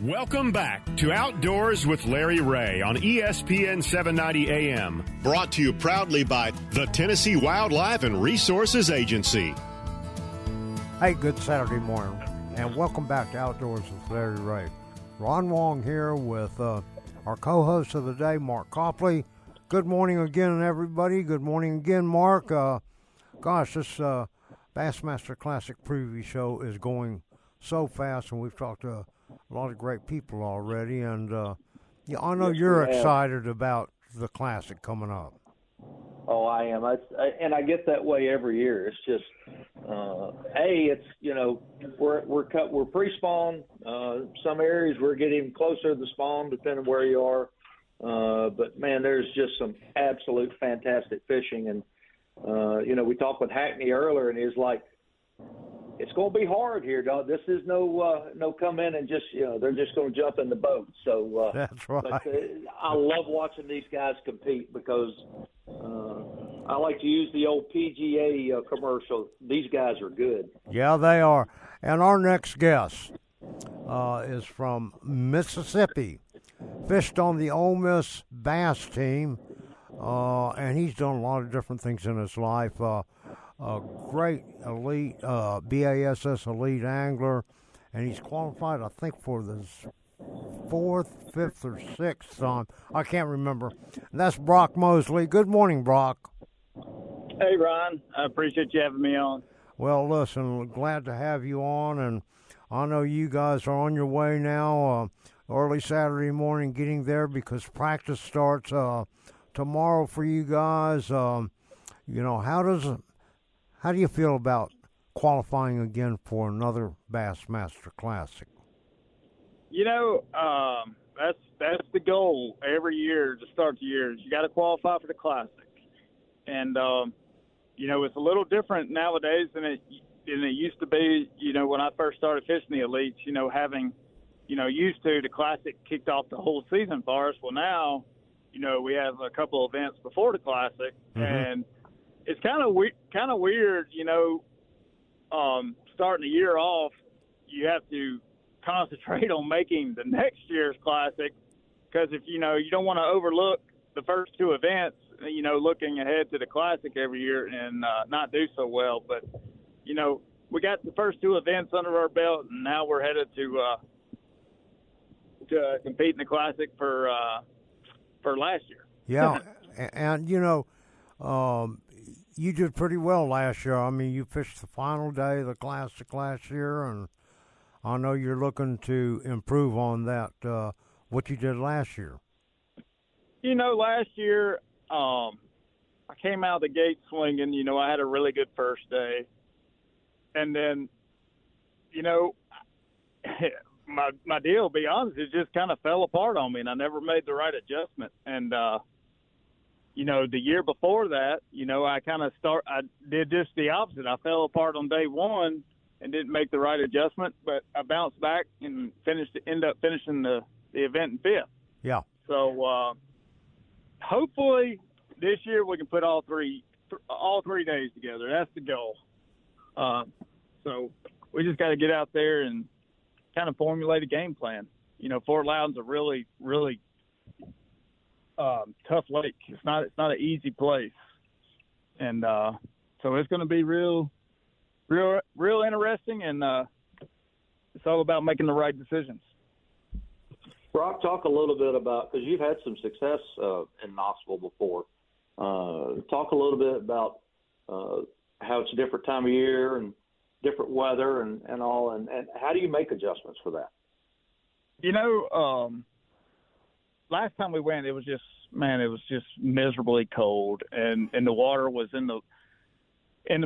Welcome back to Outdoors with Larry Ray on ESPN 790 AM. Brought to you proudly by the Tennessee Wildlife and Resources Agency. Hey, good Saturday morning, and welcome back to Outdoors with Larry Ray. Ron Wong here with our co-host of the day, Mark Copley. Good morning again, everybody. Good morning again, Mark. Gosh, this Bassmaster Classic preview show is going so fast, and we've talked to a lot of great people already, and yeah, I know you're excited about the Classic coming up. Oh, I am. And I get that way every year. It's just, it's we're pre-spawn. Some areas we're getting closer to the spawn, depending where you are. But man, there's just some absolute fantastic fishing, and we talked with Hackney earlier, and he's like, it's going to be hard here, dog. This is no come in and just, they're just going to jump in the boat. So that's right. But, I love watching these guys compete because I like to use the old PGA commercial. These guys are good. Yeah, they are. And our next guest is from Mississippi. Fished on the Ole Miss bass team, and he's done a lot of different things in his life. A great elite BASS elite angler, and he's qualified, I think, for the fourth, fifth, or sixth time. I can't remember. And that's Brock Mosley. Good morning, Brock. Hey, Ron. I appreciate you having me on. Well, listen, glad to have you on, and I know you guys are on your way now, early Saturday morning, getting there because practice starts tomorrow for you guys. How do you feel about qualifying again for another Bassmaster Classic? That's the goal every year to start the year. You got to qualify for the Classic, and it's a little different nowadays than it used to be. When I first started fishing the elites, having used to the Classic kicked off the whole season for us. Well, now we have a couple events before the Classic, and it's kind of weird, starting the year off, you have to concentrate on making the next year's Classic because if, you don't want to overlook the first two events, looking ahead to the Classic every year and not do so well. But, we got the first two events under our belt, and now we're headed to compete in the Classic for last year. Yeah, and, you did pretty well last year. I mean, you fished the final day of the Classic last year, and I know you're looking to improve on that, what you did last year. Last year, I came out of the gate swinging. I had a really good first day. And then, my deal, to be honest, it just kind of fell apart on me, and I never made the right adjustment. And, the year before that, I did just the opposite. I fell apart on day one and didn't make the right adjustment, but I bounced back and ended up finishing the event in fifth. Yeah. So hopefully this year we can put all three days together. That's the goal. So we just got to get out there and kind of formulate a game plan. Fort Loudon's a really, really tough lake. It's not an easy place, and so it's going to be real interesting, and it's all about making the right decisions. Brock, talk a little bit about, because you've had some success in Knoxville before. Talk a little bit about how it's a different time of year and different weather and all, and how do you make adjustments for that? Last time we went, it was just miserably cold, and the water was in the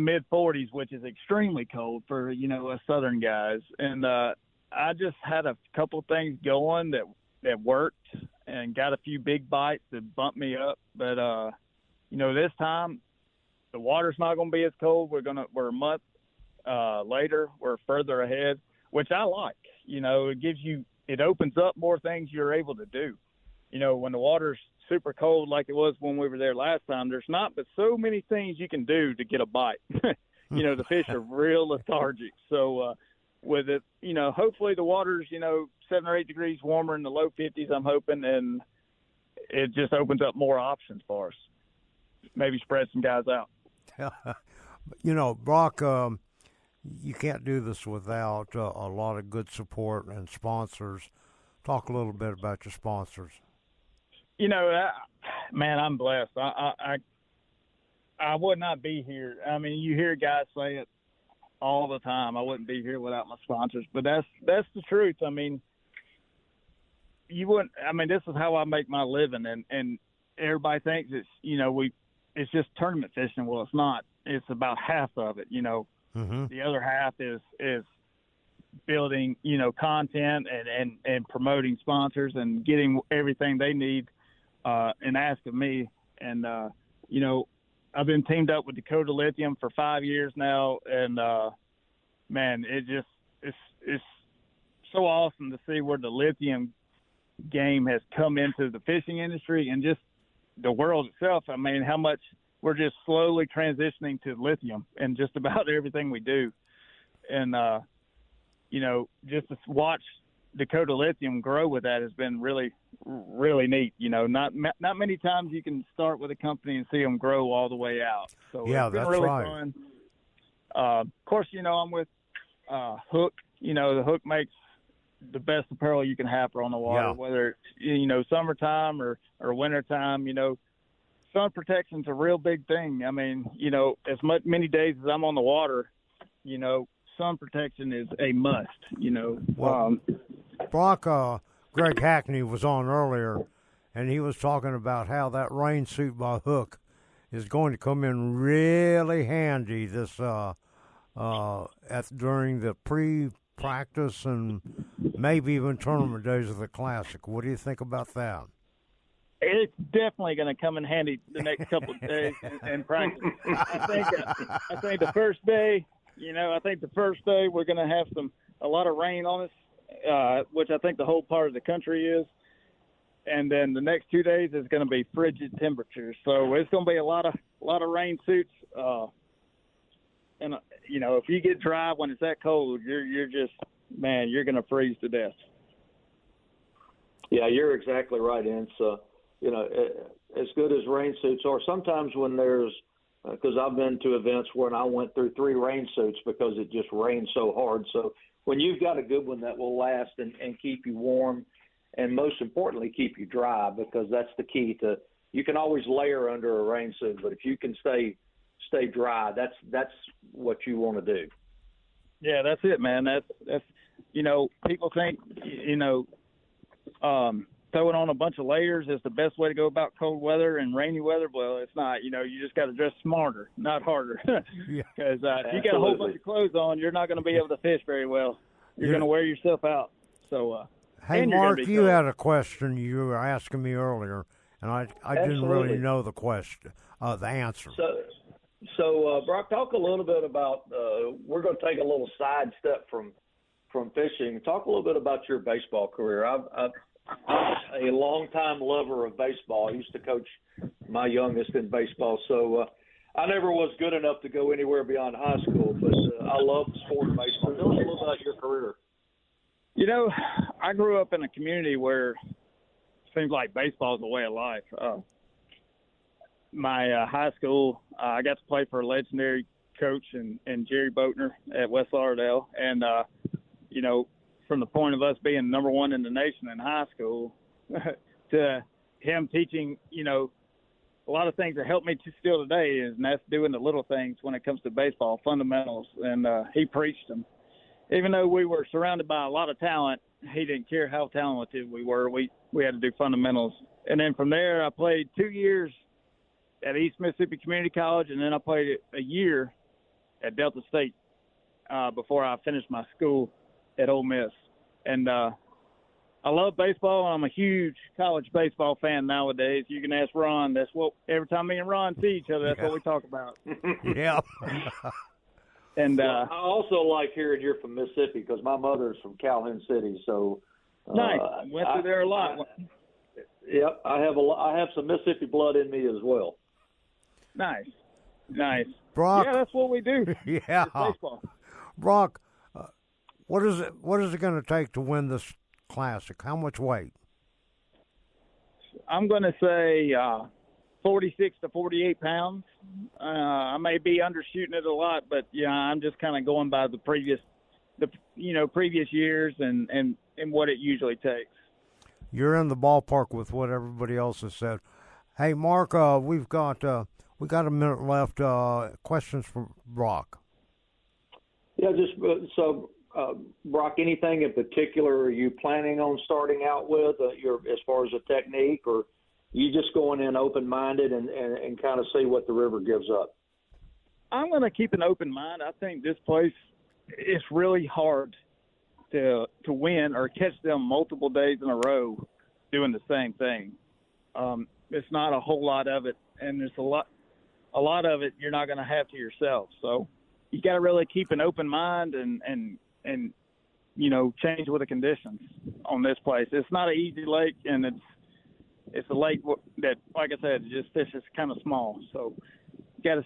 mid-40s, which is extremely cold for us southern guys. And I just had a couple things going that worked, and got a few big bites that bumped me up. But this time the water's not going to be as cold. We're a month later. We're further ahead, which I like. It opens up more things you're able to do. When the water's super cold like it was when we were there last time, there's not but so many things you can do to get a bite. The fish are real lethargic. So with it, hopefully the water's 7 or 8 degrees warmer in the low 50s. I'm hoping, and it just opens up more options for us. Maybe spread some guys out. Brock, you can't do this without a lot of good support and sponsors. Talk a little bit about your sponsors. Man, I'm blessed. I would not be here. I mean, you hear guys say it all the time. I wouldn't be here without my sponsors, but that's the truth. I mean, this is how I make my living, and everybody thinks it's just tournament fishing. Well, it's not. It's about half of it. Mm-hmm. The other half is building, content and promoting sponsors and getting everything they need and ask of me. And I've been teamed up with Dakota Lithium for 5 years now, and man, it's so awesome to see where the lithium game has come into the fishing industry and just the world itself. I mean, how much we're just slowly transitioning to lithium in just about everything we do. And, just to watch Dakota Lithium grow with that has been really, really neat. Not many times you can start with a company and see them grow all the way out. So yeah, it's been that's really right. fun. Of course, I'm with Hook. The Hook makes the best apparel you can have for on the water, Yeah. whether it's, summertime or wintertime. Sun protection's a real big thing. I mean, as many days as I'm on the water, sun protection is a must, Well, Brock, Greg Hackney was on earlier, and he was talking about how that rain suit by Hook is going to come in really handy this during the pre-practice and maybe even tournament days of the Classic. What do you think about that? It's definitely going to come in handy the next couple of days in practice. I think the first day, we're going to have a lot of rain on us, which I think the whole part of the country is. And then the next 2 days is going to be frigid temperatures. So it's going to be a lot of rain suits. And if you get dry when it's that cold, you're just, man, you're going to freeze to death. Yeah, you're exactly right, Ince. As good as rain suits are, sometimes when there's because I've been to events where I went through 3 rain suits because it just rained so hard. So when you've got a good one that will last and keep you warm and most importantly keep you dry, because that's the key to – you can always layer under a rain suit, but if you can stay dry, that's what you want to do. Yeah, that's it, man. That's people think, throwing on a bunch of layers is the best way to go about cold weather and rainy weather. Well, it's not. You just got to dress smarter, not harder. Because if you got a whole bunch of clothes on, you're not going to be able to fish very well. You're going to wear yourself out. So, hey, Mark, you had a question you were asking me earlier, and I didn't really know the question, the answer. So Brock, talk a little bit about. We're going to take a little side step from fishing. Talk a little bit about your baseball career. I'm a longtime lover of baseball. I used to coach my youngest in baseball, so I never was good enough to go anywhere beyond high school, but I love the sport of baseball. Tell us a little about your career. I grew up in a community where it seems like baseball is a way of life. My high school, I got to play for a legendary coach and Jerry Boatner at West Lauderdale, and from the point of us being number 1 in the nation in high school to him teaching, a lot of things that help me still today, and that's doing the little things when it comes to baseball, fundamentals, and he preached them. Even though we were surrounded by a lot of talent, he didn't care how talented we were. We had to do fundamentals. And then from there, I played 2 years at East Mississippi Community College, and then I played a year at Delta State before I finished my school at Ole Miss. And I love baseball, and I'm a huge college baseball fan nowadays. You can ask Ron. That's what every time me and Ron see each other, that's what we talk about. Yeah. And I also like hearing you're from Mississippi because my mother's from Calhoun City. So nice. Went through there a lot. Yep, I have some Mississippi blood in me as well. Nice. Brock. Yeah, that's what we do. Yeah. Baseball. Brock, What is it? What is it going to take to win this classic? How much weight? I'm going to say 46 to 48 pounds. I may be undershooting it a lot, but yeah, I'm just kind of going by the previous years and what it usually takes. You're in the ballpark with what everybody else has said. Hey, Mark, we got a minute left. Questions from Brock. Yeah, just Brock, anything in particular are you planning on starting out with as far as a technique, or you just going in open-minded and kind of see what the river gives up? I'm going to keep an open mind. I think this place is really hard to win or catch them multiple days in a row doing the same thing. It's not a whole lot of it, and there's a lot of it you're not going to have to yourself. So you got to really keep an open mind and change with the conditions on this place. It's not an easy lake, and it's a lake that, like I said, just fish is kind of small. So you got to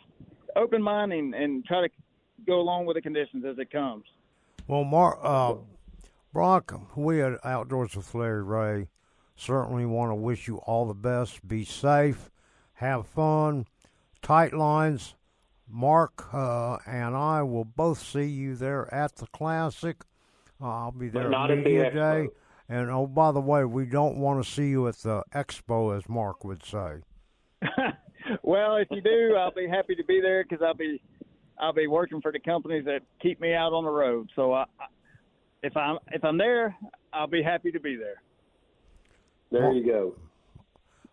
open mind and try to go along with the conditions as it comes. Well, Brock, we at Outdoors with Larry Ray certainly want to wish you all the best. Be safe, have fun, tight lines. Mark and I will both see you there at the Classic. I'll be there not at at the Media Expo. Day. And, oh, by the way, we don't want to see you at the Expo, as Mark would say. Well, if you do, I'll be happy to be there because I'll be working for the companies that keep me out on the road. So if I'm there, I'll be happy to be there. There you go.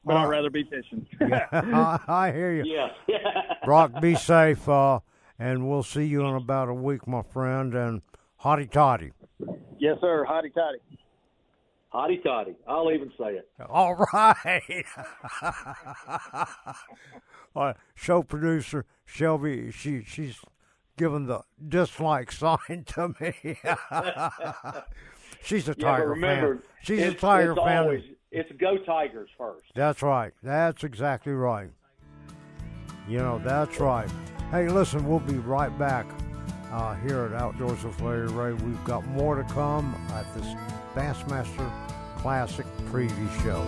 But I'd rather be fishing. Yeah, I hear you. Yeah. Brock, be safe, and we'll see you in about a week, my friend, and hotty toddy. Yes, sir. Hotty toddy. Hotty toddy. I'll even say it. All right. All right. Show producer Shelby, she's given the dislike sign to me. She's a Tiger fan. She's a Tiger fan. It's go Tigers first. That's right. That's exactly right. That's right. Hey, listen, we'll be right back here at Outdoors with Larry Ray. We've got more to come at this Bassmaster Classic preview show.